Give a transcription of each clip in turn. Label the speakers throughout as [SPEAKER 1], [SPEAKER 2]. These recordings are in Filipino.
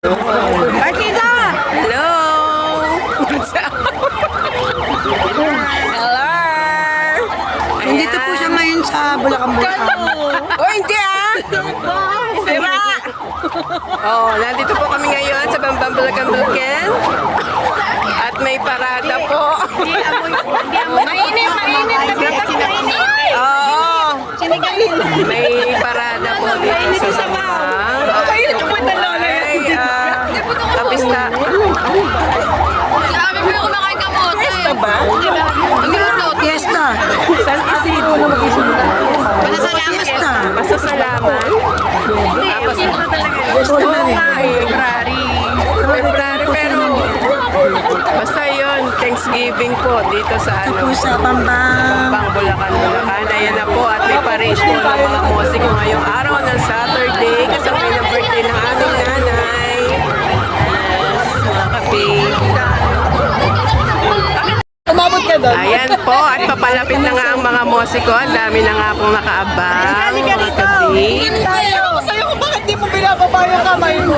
[SPEAKER 1] Partida!
[SPEAKER 2] Hello! What's up? Hello!
[SPEAKER 1] Nandito po siya ngayon sa Bulacan.
[SPEAKER 2] Oh, hindi ah! Sira! Oh, nandito po kami ngayon sa Bambang Bulacan. At may parada po.
[SPEAKER 1] Mainit!
[SPEAKER 2] Oo! May parada po dito sa Bambang. Kapista.
[SPEAKER 3] Sabi mo yung kumakain kamote.
[SPEAKER 2] Fiesta ba?
[SPEAKER 3] Hindi mo note.
[SPEAKER 1] Fiesta!
[SPEAKER 2] San Isidro na mag-isunod.
[SPEAKER 1] Fiesta!
[SPEAKER 2] Masasalaman. Tapos, oo nga eh. February, pero basta yun, Thanksgiving po dito sa
[SPEAKER 1] Po sa Bambang.
[SPEAKER 2] Bambang Bulacan. Ayan na po at may parade po ng mga musiko ngayong araw ng Saturday kasabay ng birthday ng aming nanay. Yes, mga kapi.
[SPEAKER 1] Umabot ka doon?
[SPEAKER 2] Ayan po, at papalapit na nga ang mga musiko. Ang dami na nga pong nakaabang, mga kapi.
[SPEAKER 1] Tayo! Sa'yo kung bakit di mo binababa yung kamay mo?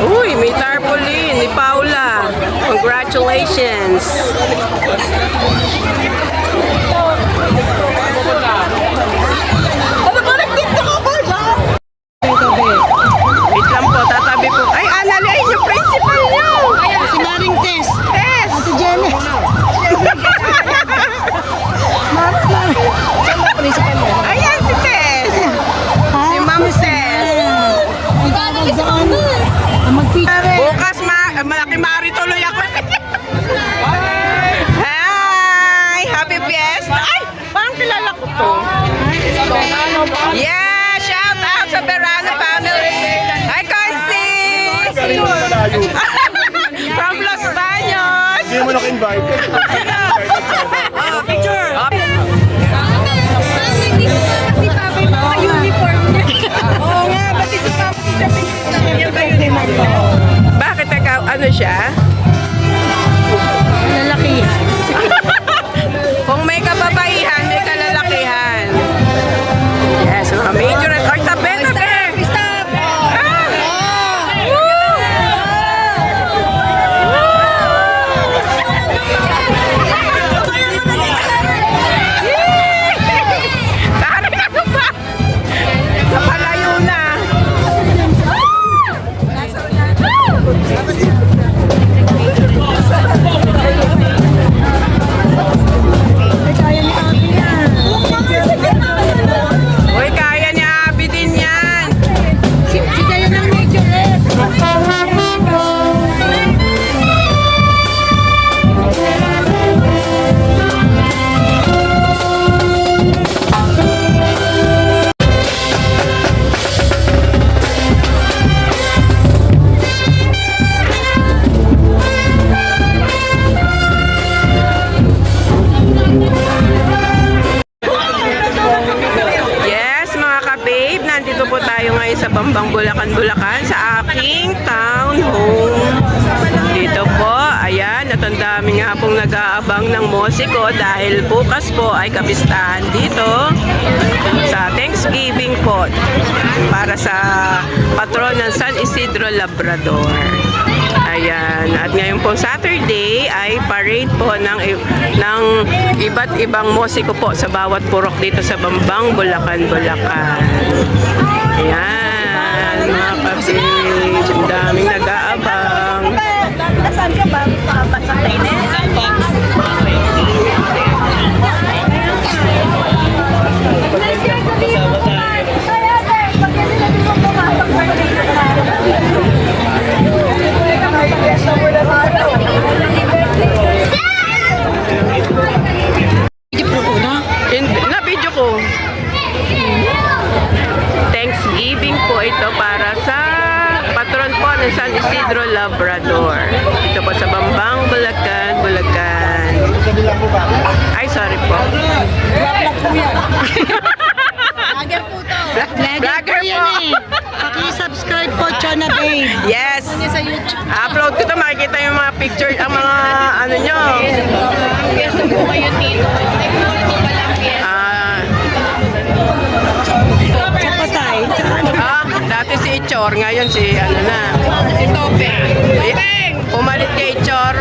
[SPEAKER 2] Uy, may tarpaulin ni Paula. Congratulations.
[SPEAKER 1] Ano ba nagtinto ka ba dyan?
[SPEAKER 2] Wait lang po, tatabi po. Ay, alala, yung principal niyo.
[SPEAKER 1] Si Maring Tess.
[SPEAKER 2] Tess.
[SPEAKER 1] Si Jenny.
[SPEAKER 2] Ayan si Tess. Si Ma'am Tess.
[SPEAKER 1] Ang doon. Ang magpitare.
[SPEAKER 2] Bukas, malaki mari tuloy ako. Hi! Happy Fiesta! Ay! Parang kilala ko to. Yeah! Shout out sa Verano family! Hi, Concy! From Los Baños!
[SPEAKER 4] Hindi mo naka-invite.
[SPEAKER 2] Picture!
[SPEAKER 3] Si Papa yung mga uniform niya. Oo nga, pati si Papa sa pinagsasabi niya ba uniform niya?
[SPEAKER 2] Bakit ikaw, ano siya?
[SPEAKER 1] Lalaki.
[SPEAKER 2] Kung may kababaihan, may kalalakihan. Yes, mga major at orthopedic.
[SPEAKER 3] Stop!
[SPEAKER 2] Karin ako pa! Napalayo na! Uy, kaya ni Abby din yan!
[SPEAKER 1] Si Jaya ng major eh.
[SPEAKER 2] Yes, mga ka-babe, nandito po tayo ngayon sa Bambang Bulacan, sa aking town home. Dito po, ayan, at ang dami nga pong nag-aabang ng musiko dahil bukas po ay kapistahan dito sa Thanksgiving po para sa patron ng San Isidro Labrador. Ayan, at ngayon po Saturday ay parade po ng iba't ibang musiko po sa bawat purok dito sa Bambang Bulacan. Ayan, mga kapatid, ang daming nag-aabang.
[SPEAKER 1] Saan ka ba? Sa
[SPEAKER 2] Na-video ko. Thanksgiving po ito para sa patron po ng San Isidro Labrador. Ito po sa Bambang Bulacan. Ay, sorry po.
[SPEAKER 3] Vlogger po to.
[SPEAKER 2] Vlogger po.
[SPEAKER 1] Paki-subscribe po, Chona Babe.
[SPEAKER 2] Yes.
[SPEAKER 3] Sa YouTube.
[SPEAKER 2] Upload ko to, makikita yung mga picture, ang mga ano nyo.
[SPEAKER 3] Fiesta po kayo dito. Ay, po palang fiesta.
[SPEAKER 2] Chor. Ngayon si ano na.
[SPEAKER 3] Si Topeng.
[SPEAKER 2] Pumalit kay Chor.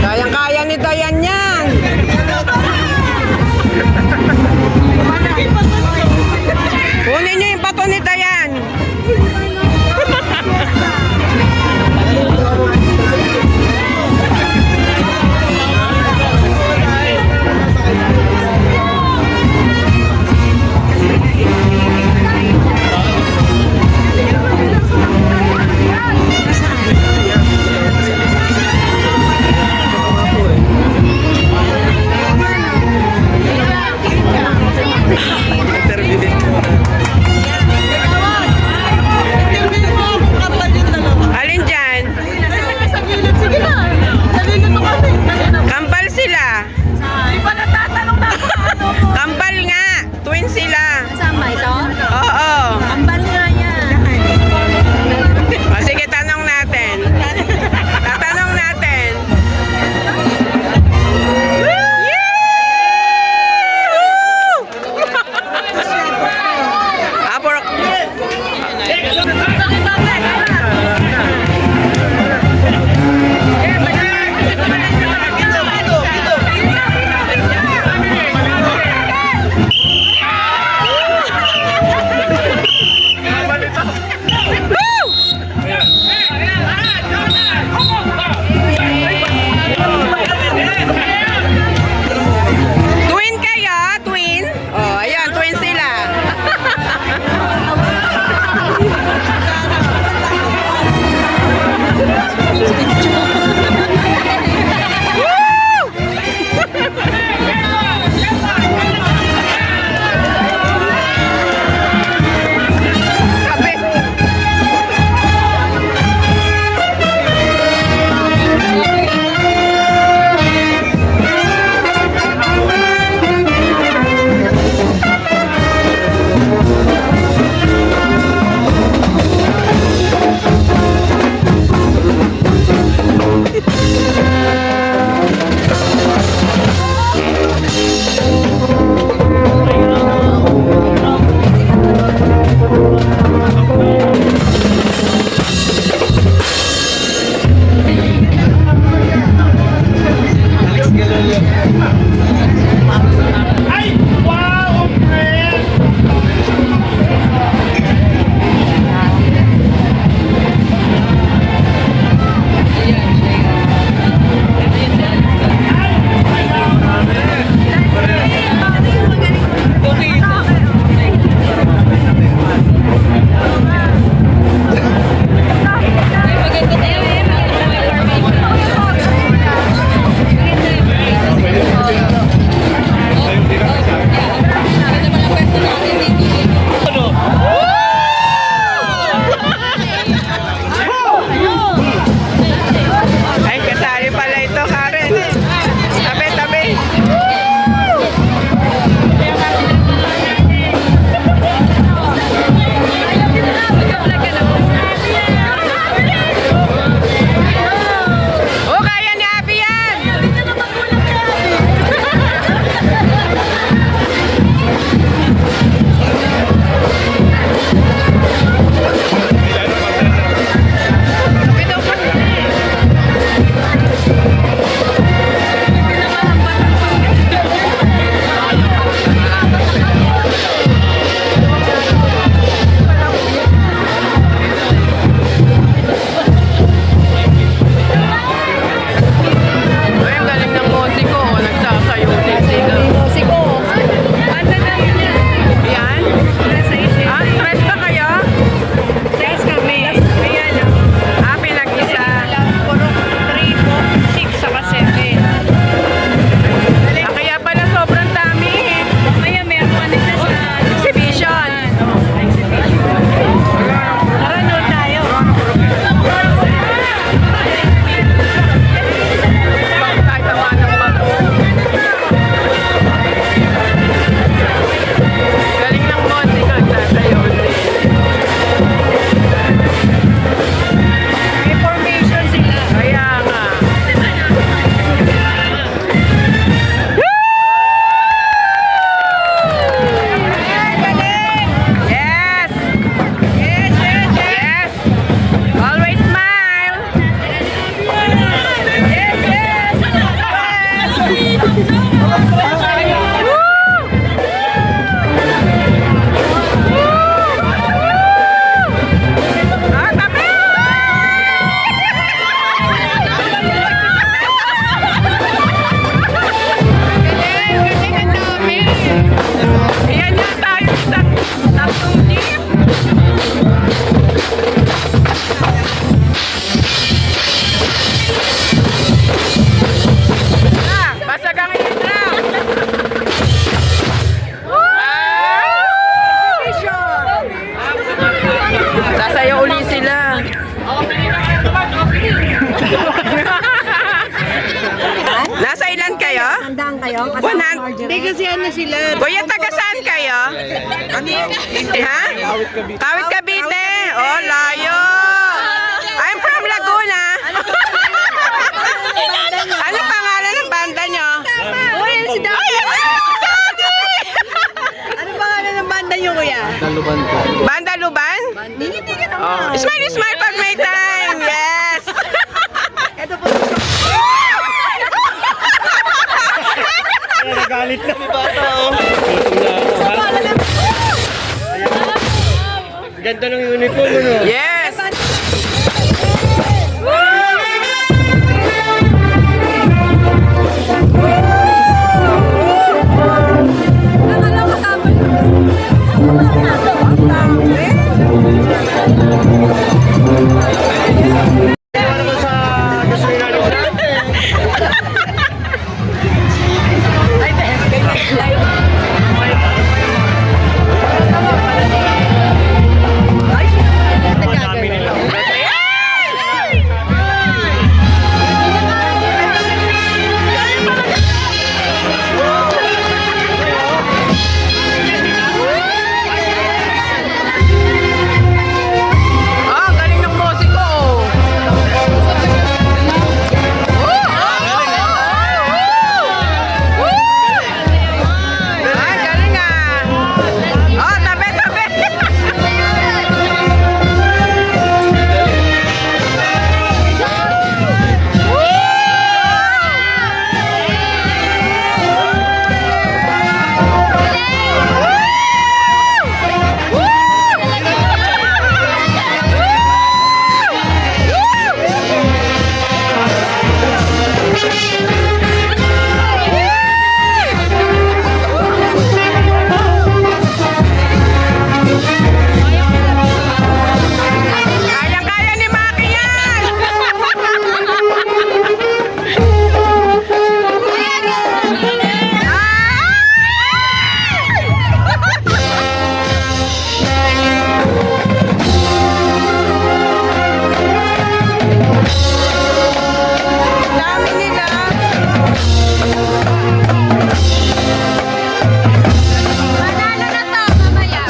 [SPEAKER 2] Kayang-kaya ni Dayan yan. Kunin niyo yung bato ni Dayan. Alin dyan?
[SPEAKER 3] Sige na. Nalilito kami.
[SPEAKER 2] Kambal sila.
[SPEAKER 3] Di ba natatanong na ano ko?
[SPEAKER 2] Kambal nga. Twin sila.
[SPEAKER 3] Kasama ito?
[SPEAKER 2] Oo.
[SPEAKER 3] Ambal nga yan.
[SPEAKER 2] O, sige, tanong natin. Tatanong natin. Yee! Apor. Twin kayo? Twin? Oh, ayan, twin sila. Ah, tabi! Ayan na tayo sa tatlong jeep. Ah, basag ang ilaw. Sasayaw uli sila. Nasa ilan kayo?
[SPEAKER 1] Tandaan kayo?
[SPEAKER 2] 100.
[SPEAKER 3] Hindi kasi ano sila.
[SPEAKER 2] Kuya, taga saan kayo? Ha? Kawit Cavite. Oh, layo. I'm from Laguna. Ano pangalan ng banda nyo?
[SPEAKER 3] Uy, ano si Daddy? Ano pangalan ng banda niyo, kuya?
[SPEAKER 2] Banda Luban?
[SPEAKER 3] Hindi ka naman.
[SPEAKER 2] Oh. Smile, smile pag may time. Yes.
[SPEAKER 3] Ito po.
[SPEAKER 4] Nagalit na may bata, oh. Ganda ng uniform, ano?
[SPEAKER 2] Yes.
[SPEAKER 3] Akala ko kasama niyo.
[SPEAKER 4] Ano ba sa gasolina natin? Madami nila.
[SPEAKER 2] Ah, galing ng musiko. Ay, galing ah. Oh, tabi, tabi. Kaya ni Maki yan! Dami nila!
[SPEAKER 3] Manalo na to, mamaya.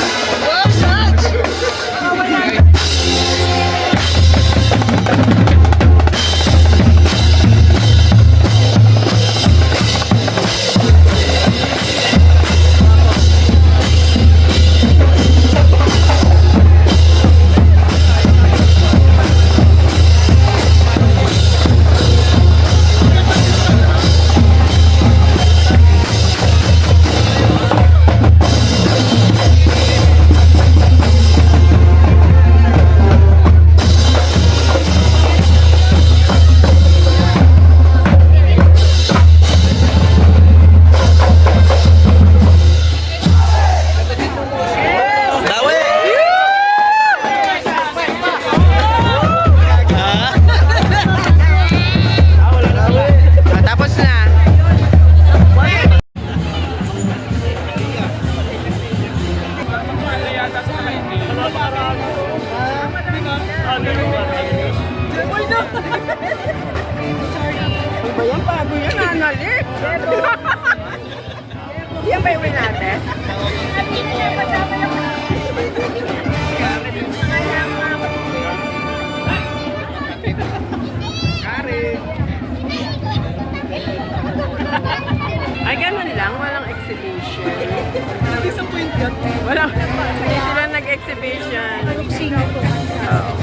[SPEAKER 4] Dawi!
[SPEAKER 2] Ah, tapos na. Ano ba yan? Bago yan, anali. Yan ba yung win natin? Ay, ganun lang. Walang exhibition. Disappointed. Walang. Hindi sila nag-exhibition. Oo.